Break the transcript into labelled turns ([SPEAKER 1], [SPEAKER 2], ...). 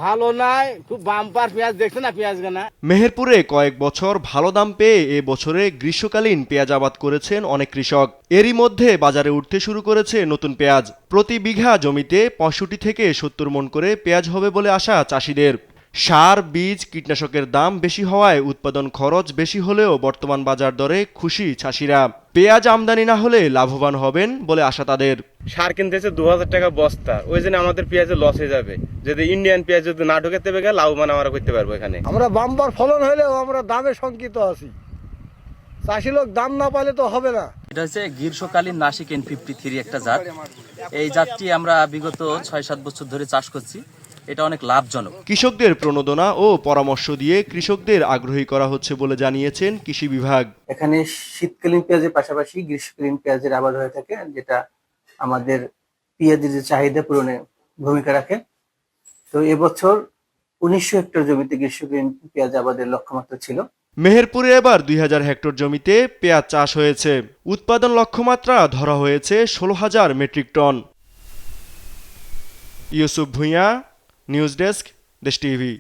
[SPEAKER 1] ভালো নাই, খুব বাম্পার পেঁয়াজ দেখছে না পেঁয়াজ গানা।
[SPEAKER 2] মেহেরপুরে কয়েক বছর ভালো দাম পেয়ে এ বছরে গ্রীষ্মকালীন পেঁয়াজ আবাদ করেছেন অনেক কৃষক। এরই মধ্যে বাজারে উঠতে শুরু করেছে নতুন পেঁয়াজ। প্রতি বিঘা জমিতে 65 থেকে 70 মণ করে পেঁয়াজ হবে বলে আশা চাষিদের। সার, বীজ, কীটনাশকের দাম বেশি হওয়ায় উৎপাদন খরচ বেশি হলেও বর্তমান বাজার দরে খুশি চাষিরা। পেঁয়াজ আমদানি না হলে লাভবান হবেন বলে আশা তাদের।
[SPEAKER 1] সার কিনতেছে 2000 টাকা বস্তা, ওই জন্য আমাদের পেঁয়াজের লস হয়ে যাবে। যদি ইন্ডিয়ান পেঁয়াজ যদি না ঢোকাতে হবে, লাভবান আমরা করতে পারবো। এখানে
[SPEAKER 3] আমরা বাম্পার ফলন হলেও আমরা দামে শঙ্কিত আছি। চাষি লোক দাম না পাইলে তো হবে না।
[SPEAKER 4] এটা হচ্ছে গ্রীষ্মকালীন নাসিক N53 একটা জাত। এই জাতটি আমরা বিগত 6-7 বছর ধরে চাষ করছি। এটা অনেক লাভজনক।
[SPEAKER 2] কৃষকদের প্রণোদনা ও পরামর্শ দিয়ে কৃষকদের আগ্রহী করা হচ্ছে বলে জানিয়েছেন কৃষি বিভাগ।
[SPEAKER 5] এখানে শীতকালীন পেঁয়াজের পাশাপাশি গ্রীষ্মকালীন পেঁয়াজের আবাদ হয়ে থাকে, যেটা আমাদের পেঁয়াজের যে চাহিদা পূরণে ভূমিকা রাখে। তো এবছর 1900 হেক্টর জমিতে গ্রীষ্মকালীন পেঁয়াজ আবাদের লক্ষ্যমাত্রা ছিল।
[SPEAKER 2] মেহেরপুরে এবার 2000 হেক্টর জমিতে পেঁয়াজ চাষ হয়েছে। উৎপাদন লক্ষ্যমাত্রা ধরা হয়েছে 16,000 metric ton. Yusuf Bhuiyan, news desk, Desh TV.